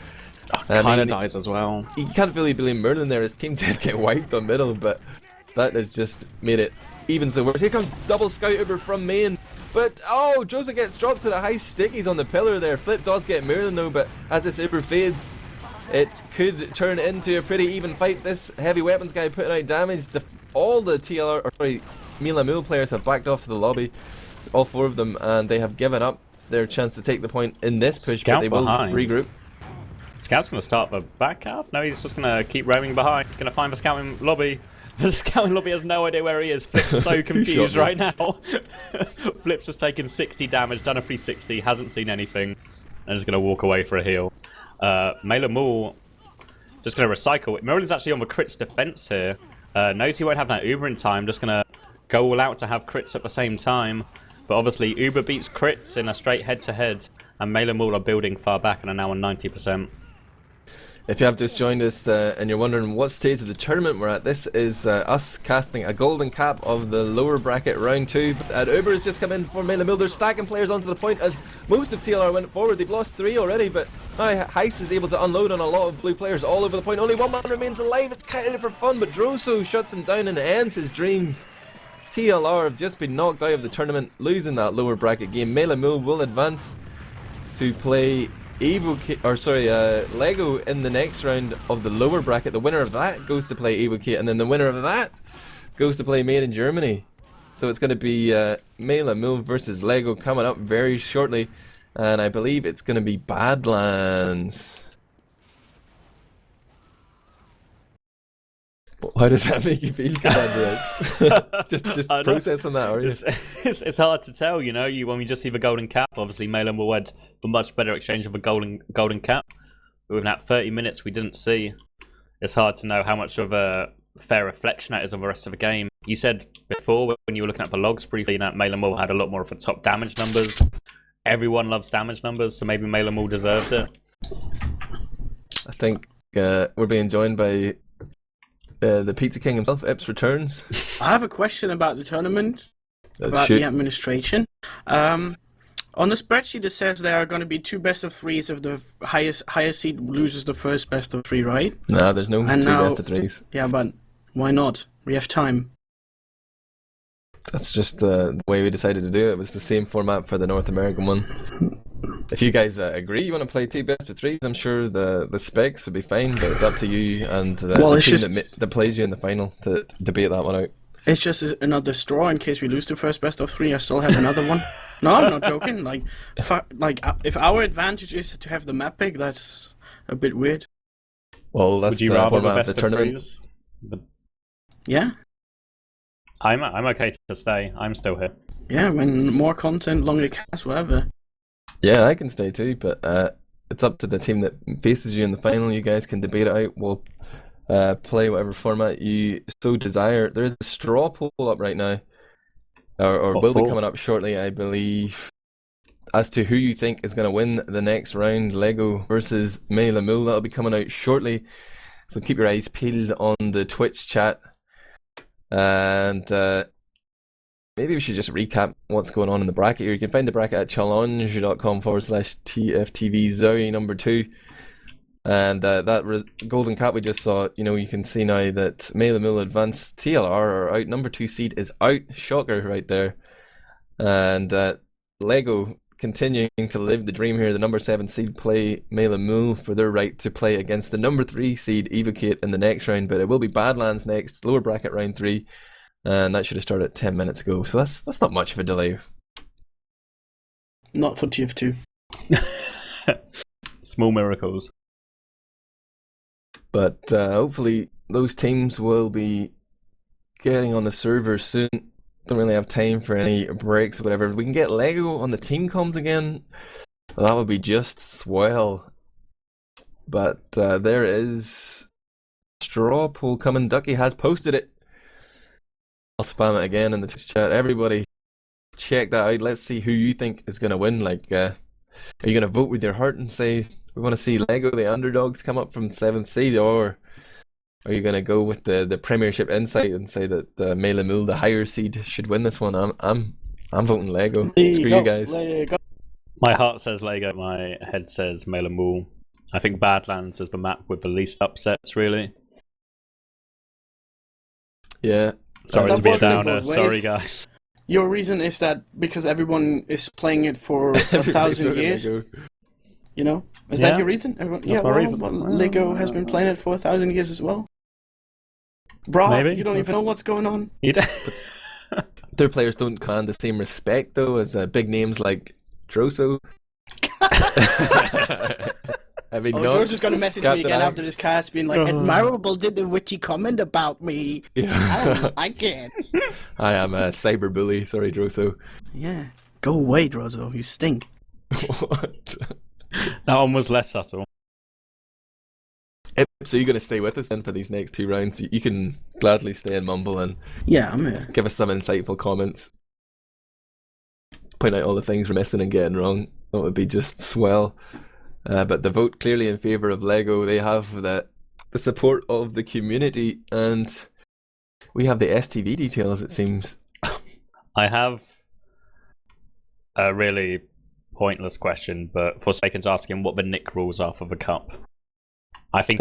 Kinda dies as well. You can't really blame Merlin there. His team did get wiped on middle, but that has just made it even so worse. Here comes double scout Uber from main. But, oh, Joseph gets dropped to the high stick. He's on the pillar there. Flip does get Merlin though, but as this Uber fades, it could turn into a pretty even fight. This heavy weapons guy putting out damage. All the Mela Moo players have backed off to the lobby. All 4 of them, and they have given up their chance to take the point in this push, Scout but they will behind. regroup. Scout's going to start the back half? No, he's just going to keep roaming behind. He's going to find the scouting lobby. The scouting lobby has no idea where he is. Flip's so confused right now. Flip's just taken 60 damage, done a 360, hasn't seen anything, and is going to walk away for a heal. Mela Moo just going to recycle it. Merlin's actually on the crits defense here. Knows he won't have that Uber in time. Just going to go all out to have crits at the same time. But obviously Uber beats crits in a straight head-to-head. And Mela Moo are building far back and are now on 90%. If you have just joined us and you're wondering what stage of the tournament we're at, this is us casting a golden cap of the lower bracket round 2. And Uber has just come in for Mela Moo. They're stacking players onto the point as most of TLR went forward. They've lost 3 already, but now Heist is able to unload on a lot of blue players all over the point. Only 1 man remains alive. It's kind of for fun, but Droso shuts him down and ends his dreams. TLR have just been knocked out of the tournament, losing that lower bracket game. Mela Moo will advance to play Evokate, or sorry, Lego in the next round of the lower bracket. The winner of that goes to play Evokate, and then the winner of that goes to play Made in Germany. So it's going to be Mela Moo versus Lego coming up very shortly, and I believe it's going to be Badlands. How does that make you feel, CommanderX? just I know. processing that, are you? It's hard to tell, you know. When we just see the golden cap, obviously Malin will had a much better exchange of a golden cap. But within that 30 minutes we didn't see, it's hard to know how much of a fair reflection that is of the rest of the game. You said before when you were looking at the logs briefly that Malin will had a lot more of the top damage numbers. Everyone loves damage numbers, so maybe Malin will deserved it. I think we're being joined by the Pizza King himself. Ips returns. I have a question about the tournament, Let's about shoot. the administration. On the spreadsheet, it says there are going to be 2 best of 3s if the highest seed loses the first best of 3, right? Nah, there's no And 2 now- best of 3s. Yeah, but why not? We have time. That's just the way we decided to do it. It was the same format for the North American one. If you guys agree you want to play 2 best of 3s, I'm sure the specs would be fine, but it's up to you and the Well, it's team just- that plays you in the final to debate that one out. It's just another straw in case we lose the first best of 3. I still have another one. No, I'm not joking. If our advantage is to have the map pick, that's a bit weird. Well, that's Would you the rather the format of best the of tournament. threes? Yeah, I'm okay to stay. I'm still here. yeah. When more content, longer cast, whatever. Yeah, I can stay too, but it's up to the team that faces you in the final. You guys can debate it out. We'll play whatever format you so desire. There is a straw poll up right now, or What will be for? coming up shortly, I believe, as to who you think is going to win the next round, Lego versus May Lamul. That'll be coming out shortly, so keep your eyes peeled on the Twitch chat. And maybe we should just recap what's going on in the bracket here. You can find the bracket at challenge.com/TFTV ZOWIE number 2. And that golden cap we just saw, you can see now that May Lamul advanced TLR are out. Number 2 seed is out. Shocker right there. And Lego continuing to live the dream here. The number 7 seed play May Lamul for their right to play against the number 3 seed Evokate in the next round, but it will be Badlands next, lower bracket round 3, and that should have started 10 minutes ago. So that's not much of a delay. Not for TF2. Small miracles. But hopefully those teams will be getting on the server soon. Don't really have time for any breaks or whatever. If we can get Lego on the team comms again, well, that would be just swell. But there is straw poll coming. Ducky has posted it. I'll spam it again in the chat. Everybody check that out. Let's see who you think is going to win. Are you going to vote with your heart and say we want to see Lego the underdogs come up from 7th seed, or are you going to go with the Premiership insight and say that May Lamul, the higher seed, should win this one? I'm voting Lego. Screw you guys. Lego. My heart says Lego, my head says Malin. I think Badlands is the map with the least upsets, really. Yeah. Sorry to That's be a working downer. both ways. Sorry, guys. Your reason is that because everyone is playing it for 1,000 years, Lego. you know? Is Yeah. that your reason? Everyone, That's my reason. Well, Lego has been playing it for 1,000 years as well. Bro, Maybe. you don't even know what's going on. You don't- Their players don't command the same respect though as big names like Droso. I mean, Oh, no. you're just gonna message me Captain again Axe. after this cast, being like, "Admirable did a witty comment about me. I don't like it." I am a cyberbully. Sorry, Droso. Yeah, go away, Drozo. You stink. What? That one was less subtle. So you're going to stay with us then for these next 2 rounds? You can gladly stay and mumble and Yeah, I'm here. give us some insightful comments. Point out all the things we're missing and getting wrong. That would be just swell. But the vote clearly in favour of Lego. They have the support of the community, and we have the STV details, it seems. I have a really pointless question, but for sake of asking what the Nick rules are for the cup. I think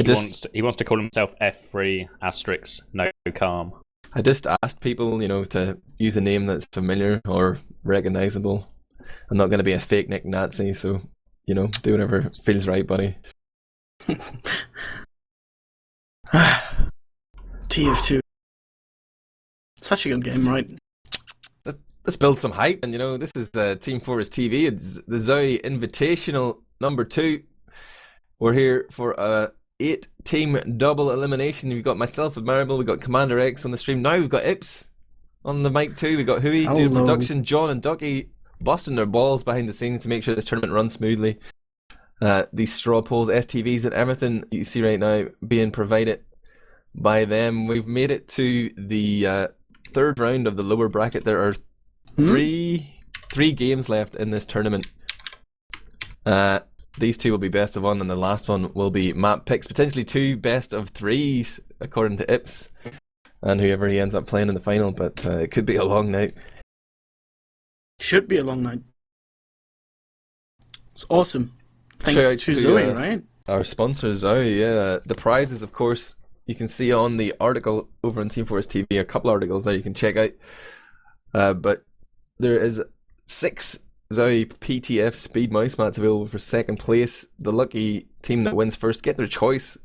he wants to call himself F3 asterisk no calm. I just asked people, to use a name that's familiar or recognisable. I'm not going to be a fake Nick Nazi, so, do whatever feels right, buddy. TF2. Such a good game, right? Let's build some hype, and this is Team Fortress TV. It's the ZOWIE Invitational number 2. We're here for a 8-team double elimination. We've got myself, Admirable, we've got CommanderX on the stream. Now we've got Ips on the mic too. We've got huhy doing Hello. production, John and Ducky busting their balls behind the scenes to make sure this tournament runs smoothly. These straw polls, STVs and everything you see right now being provided by them. We've made it to the third round of the lower bracket. There are three games left in this tournament. These two will be best of one, and the last one will be map picks. Potentially 2 best of 3s, according to Ips, and whoever he ends up playing in the final. But it could be a long night. Should be a long night. It's awesome. Thanks Shout out to to, ZOWIE, right? Our sponsor, ZOWIE, yeah. The prizes, of course, you can see on the article over on teamfortress.tv, a couple articles there you can check out. But there is 6 ZOWIE PTF speed mouse mats available for second place. The lucky team that wins first get their choice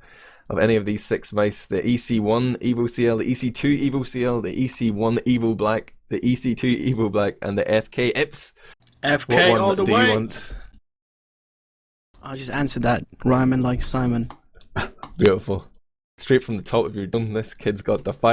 of any of these 6 mice. The EC1 Evo CL, the EC2 Evo CL, the EC1 Evo Black, the EC2 Evo Black, and the FK Ips. FK What all one the do way. you want? I just answered that rhyming like Simon. Beautiful. Straight from the top of your dome, this kid's got the fire.